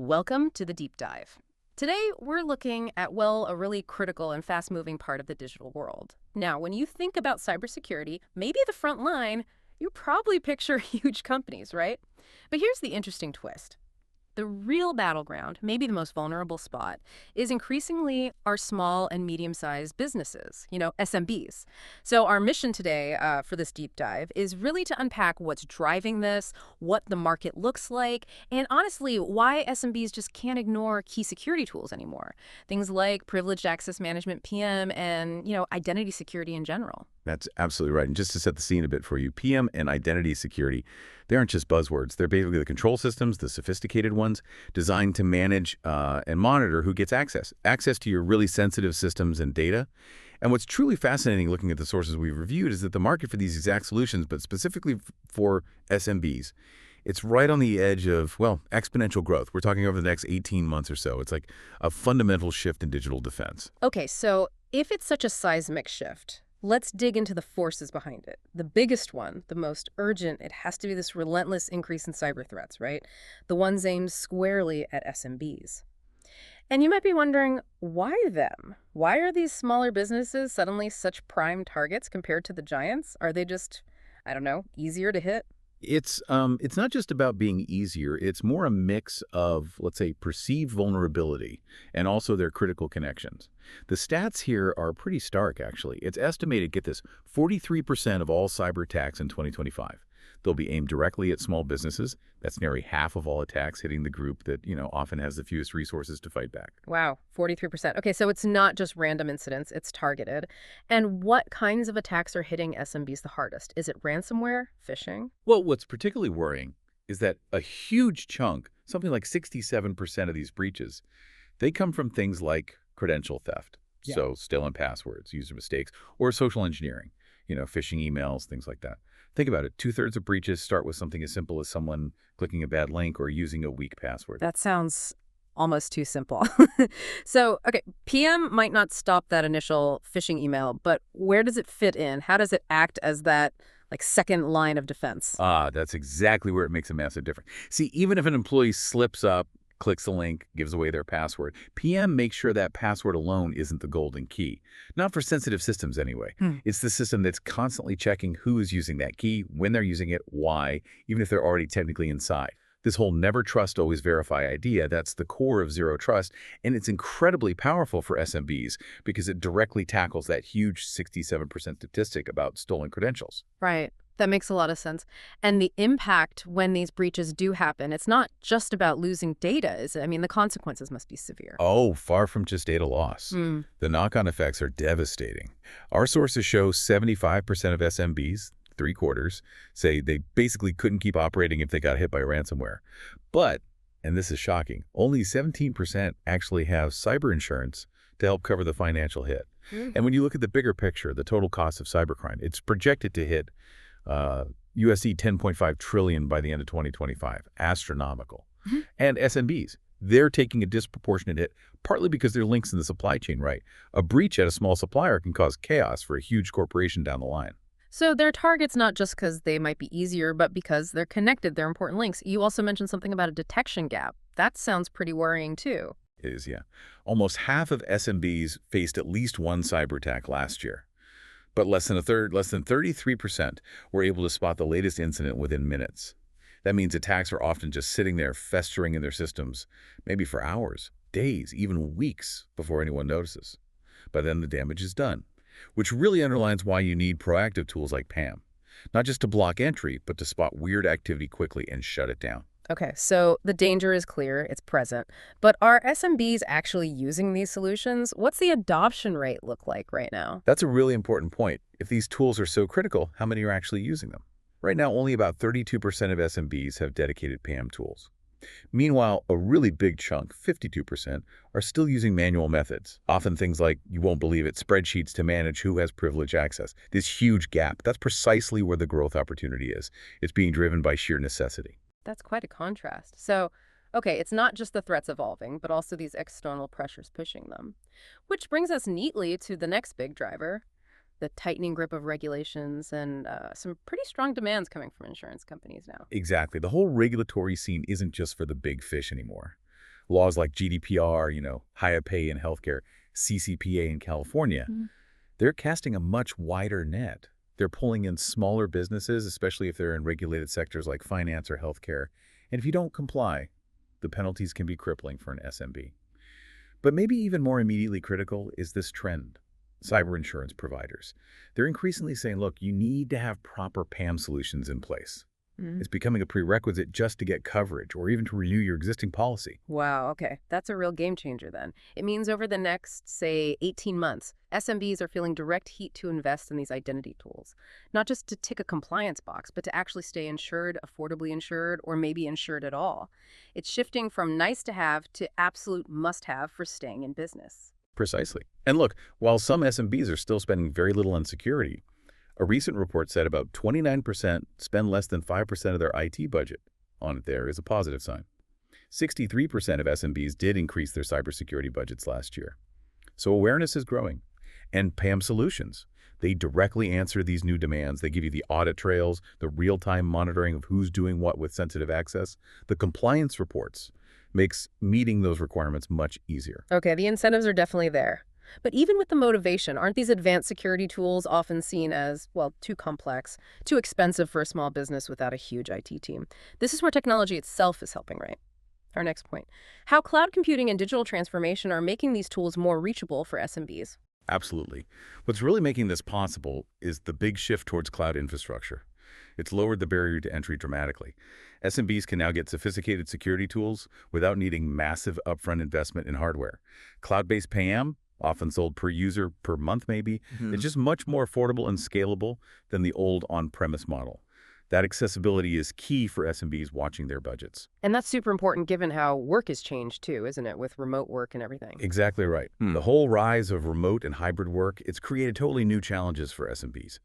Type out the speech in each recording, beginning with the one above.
Welcome to the deep dive. Today, we're looking at, well, a really critical and fast-moving part of the digital world. Now, when you think about cybersecurity, maybe the front line, you probably picture huge companies, right? But here's the interesting twist. The real battleground, maybe the most vulnerable spot, is increasingly our small and medium-sized businesses, SMBs. So our mission today for this deep dive is really to unpack what's driving this, what the market looks like, and honestly, why SMBs just can't ignore key security tools anymore. Things like privileged access management, PM, and, identity security in general. That's absolutely right. And just to set the scene a bit for you, PM and identity security, they aren't just buzzwords. They're basically the control systems, the sophisticated ones, designed to manage and monitor who gets access to your really sensitive systems and data. And what's truly fascinating looking at the sources we've reviewed is that the market for these exact solutions, but specifically for SMBs, it's right on the edge of, well, exponential growth. We're talking over the next 18 months or so. It's like a fundamental shift in digital defense. Okay, so if it's such a seismic shift, let's dig into the forces behind it. The biggest one, the most urgent, it has to be this relentless increase in cyber threats, right? The ones aimed squarely at SMBs. And you might be wondering, why them? Why are these smaller businesses suddenly such prime targets compared to the giants? Are they just, I don't know, easier to hit? It's not just about being easier. It's more a mix of, let's say, perceived vulnerability and also their critical connections. The stats here are pretty stark, actually. It's estimated, get this, 43% of all cyber attacks in 2025. They'll be aimed directly at small businesses. That's nearly half of all attacks hitting the group that, often has the fewest resources to fight back. Wow, 43%. Okay, so it's not just random incidents, it's targeted. And what kinds of attacks are hitting SMBs the hardest? Is it ransomware, phishing? Well, what's particularly worrying is that a huge chunk, something like 67% of these breaches, they come from things like credential theft. Yeah. So stolen passwords, user mistakes, or social engineering, phishing emails, things like that. Think about it. 2/3 of breaches start with something as simple as someone clicking a bad link or using a weak password. That sounds almost too simple. So, okay, PM might not stop that initial phishing email, but where does it fit in? How does it act as that, second line of defense? That's exactly where it makes a massive difference. See, even if an employee slips up, clicks a link, gives away their password, PM makes sure that password alone isn't the golden key. Not for sensitive systems anyway. It's the system that's constantly checking who is using that key, when they're using it, why, even if they're already technically inside. This whole never trust, always verify idea, that's the core of zero trust, and it's incredibly powerful for SMBs because it directly tackles that huge 67% statistic about stolen credentials. Right. That makes a lot of sense. And the impact when these breaches do happen, it's not just about losing data, is it? I mean, the consequences must be severe. Oh, far from just data loss. The knock-on effects are devastating. Our sources show 75% of SMBs, three-quarters, say they basically couldn't keep operating if they got hit by ransomware. But, and this is shocking, only 17% actually have cyber insurance to help cover the financial hit. And when you look at the bigger picture, the total cost of cybercrime, it's projected to hit USD 10.5 trillion by the end of 2025. Astronomical. And SMBs, they're taking a disproportionate hit, partly because their links in the supply chain, right? A breach at a small supplier can cause chaos for a huge corporation down the line. So they're targets not just because they might be easier, but because they're connected, they're important links. You also mentioned something about a detection gap. That sounds pretty worrying, too. It is, yeah. Almost half of SMBs faced at least one cyber attack last year. But less than 33% were able to spot the latest incident within minutes. That means attacks are often just sitting there festering in their systems, maybe for hours, days, even weeks before anyone notices. But then the damage is done, which really underlines why you need proactive tools like PAM. Not just to block entry, but to spot weird activity quickly and shut it down. Okay, so the danger is clear, it's present. But are SMBs actually using these solutions? What's the adoption rate look like right now? That's a really important point. If these tools are so critical, how many are actually using them? Right now, only about 32% of SMBs have dedicated PAM tools. Meanwhile, a really big chunk, 52%, are still using manual methods. Often things like, you won't believe it, spreadsheets to manage who has privileged access. This huge gap, that's precisely where the growth opportunity is. It's being driven by sheer necessity. That's quite a contrast. So, okay, it's not just the threats evolving, but also these external pressures pushing them. Which brings us neatly to the next big driver, the tightening grip of regulations and some pretty strong demands coming from insurance companies now. Exactly. The whole regulatory scene isn't just for the big fish anymore. Laws like GDPR, higher pay in healthcare, CCPA in California, they're casting a much wider net. They're pulling in smaller businesses, especially if they're in regulated sectors like finance or healthcare. And if you don't comply, the penalties can be crippling for an SMB. But maybe even more immediately critical is this trend. Cyber insurance providers. They're increasingly saying, look, you need to have proper PAM solutions in place. It's becoming a prerequisite just to get coverage or even to renew your existing policy. Wow, okay. That's a real game changer then. It means over the next, say, 18 months, SMBs are feeling direct heat to invest in these identity tools. Not just to tick a compliance box, but to actually stay insured, affordably insured, or maybe insured at all. It's shifting from nice to have to absolute must have for staying in business. Precisely. And look, while some SMBs are still spending very little on security, a recent report said about 29% spend less than 5% of their IT budget on it. There is a positive sign. 63% of SMBs did increase their cybersecurity budgets last year. So awareness is growing. And PAM solutions, they directly answer these new demands. They give you the audit trails, the real-time monitoring of who's doing what with sensitive access, the compliance reports, makes meeting those requirements much easier. Okay, the incentives are definitely there. But even with the motivation, aren't these advanced security tools often seen as, well, too complex, too expensive for a small business without a huge IT team? This is where technology itself is helping, right? Our next point. How cloud computing and digital transformation are making these tools more reachable for SMBs. Absolutely. What's really making this possible is the big shift towards cloud infrastructure. It's lowered the barrier to entry dramatically. SMBs can now get sophisticated security tools without needing massive upfront investment in hardware. Cloud-based PAM, often sold per user per month maybe, it's just much more affordable and scalable than the old on-premise model. That accessibility is key for SMBs watching their budgets. And that's super important given how work has changed too, isn't it, with remote work and everything? Exactly right. The whole rise of remote and hybrid work, it's created totally new challenges for SMBs.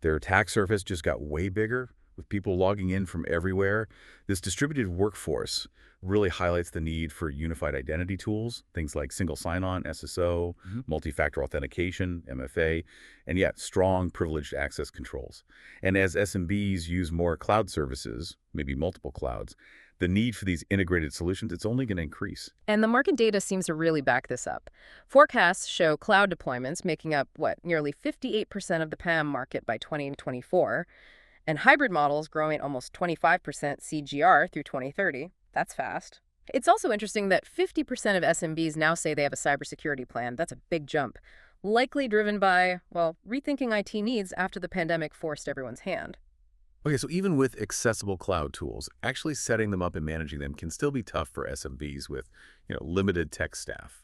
Their attack surface just got way bigger, with people logging in from everywhere. This distributed workforce really highlights the need for unified identity tools, things like single sign-on, SSO, multi-factor authentication, MFA, and yet strong privileged access controls. And as SMBs use more cloud services, maybe multiple clouds, the need for these integrated solutions, it's only going to increase. And the market data seems to really back this up. Forecasts show cloud deployments making up, nearly 58% of the PAM market by 2024, and hybrid models growing almost 25% CGR through 2030. That's fast. It's also interesting that 50% of SMBs now say they have a cybersecurity plan. That's a big jump, likely driven by, rethinking IT needs after the pandemic forced everyone's hand. Okay, so even with accessible cloud tools, actually setting them up and managing them can still be tough for SMBs with, limited tech staff.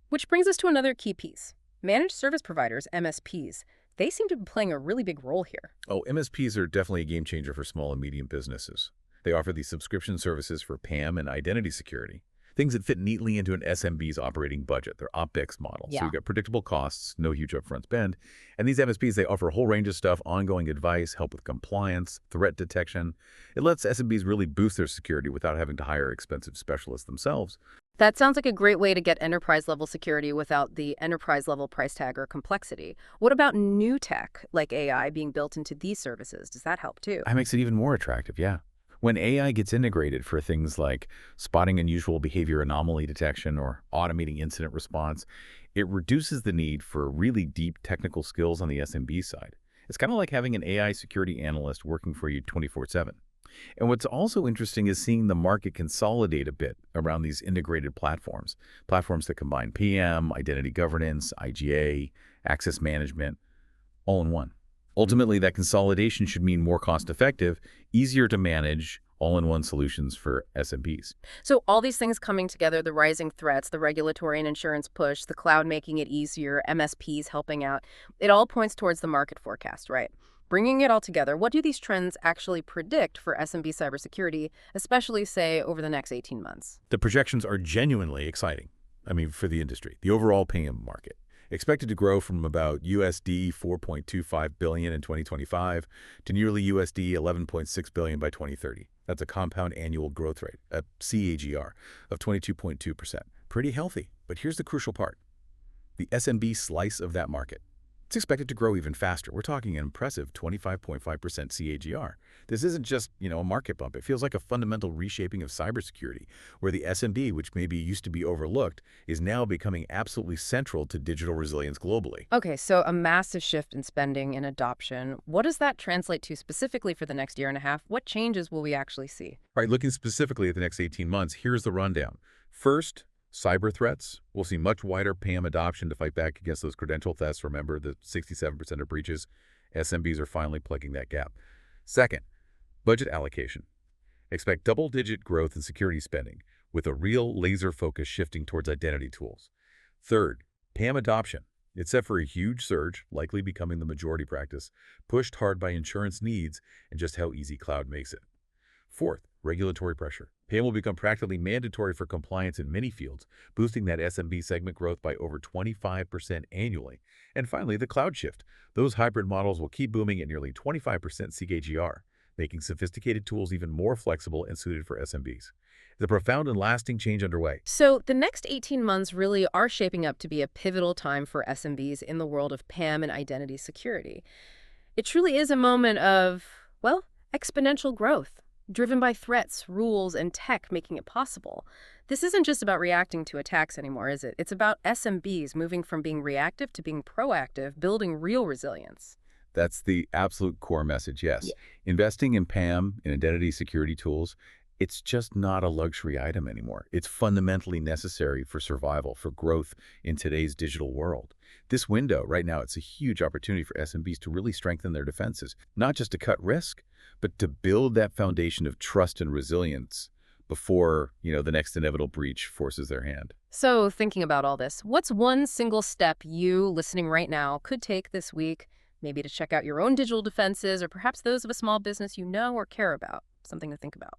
Which brings us to another key piece. Managed service providers, MSPs. They seem to be playing a really big role here. Oh, MSPs are definitely a game changer for small and medium businesses. They offer these subscription services for PAM and identity security, things that fit neatly into an SMB's operating budget, their OpEx model. Yeah. So you've got predictable costs, no huge upfront spend. And these MSPs, they offer a whole range of stuff, ongoing advice, help with compliance, threat detection. It lets SMBs really boost their security without having to hire expensive specialists themselves. That sounds like a great way to get enterprise-level security without the enterprise-level price tag or complexity. What about new tech, like AI, being built into these services? Does that help too? That makes it even more attractive, yeah. When AI gets integrated for things like spotting unusual behavior anomaly detection or automating incident response, it reduces the need for really deep technical skills on the SMB side. It's kind of like having an AI security analyst working for you 24/7. And what's also interesting is seeing the market consolidate a bit around these integrated platforms that combine PM, identity governance, IGA, access management, all in one. Ultimately, that consolidation should mean more cost-effective, easier to manage, all-in-one solutions for SMBs. So all these things coming together, the rising threats, the regulatory and insurance push, the cloud making it easier, MSPs helping out, it all points towards the market forecast, right? Bringing it all together, what do these trends actually predict for SMB cybersecurity, especially, say, over the next 18 months? The projections are genuinely exciting, for the industry. The overall PAM market, expected to grow from about USD 4.25 billion in 2025 to nearly USD 11.6 billion by 2030. That's a compound annual growth rate, a CAGR, of 22.2%. Pretty healthy, but here's the crucial part. The SMB slice of that market, It's expected to grow even faster. We're talking an impressive 25.5% CAGR. This isn't just, a market bump. It feels like a fundamental reshaping of cybersecurity, where the SMB, which maybe used to be overlooked, is now becoming absolutely central to digital resilience globally. Okay, so a massive shift in spending and adoption. What does that translate to specifically for the next year and a half? What changes will we actually see? All right, looking specifically at the next 18 months, here's the rundown. First, cyber threats. We'll see much wider PAM adoption to fight back against those credential thefts. Remember, the 67% of breaches, SMBs are finally plugging that gap. Second, budget allocation. Expect double-digit growth in security spending, with a real laser focus shifting towards identity tools. Third, PAM adoption. It's set for a huge surge, likely becoming the majority practice, pushed hard by insurance needs and just how easy cloud makes it. Fourth, regulatory pressure. PAM will become practically mandatory for compliance in many fields, boosting that SMB segment growth by over 25% annually. And finally, the cloud shift. Those hybrid models will keep booming at nearly 25% CAGR, making sophisticated tools even more flexible and suited for SMBs. It's a profound and lasting change underway. So the next 18 months really are shaping up to be a pivotal time for SMBs in the world of PAM and identity security. It truly is a moment of, well, exponential growth, driven by threats, rules, and tech making it possible. This isn't just about reacting to attacks anymore, is it? It's about SMBs moving from being reactive to being proactive, building real resilience. That's the absolute core message, yes. Yeah. Investing in PAM and identity security tools, it's just not a luxury item anymore. It's fundamentally necessary for survival, for growth in today's digital world. This window, right now, it's a huge opportunity for SMBs to really strengthen their defenses, not just to cut risk, but to build that foundation of trust and resilience before, the next inevitable breach forces their hand. So thinking about all this, what's one single step you, listening right now, could take this week, maybe to check out your own digital defenses or perhaps those of a small business you know or care about? Something to think about.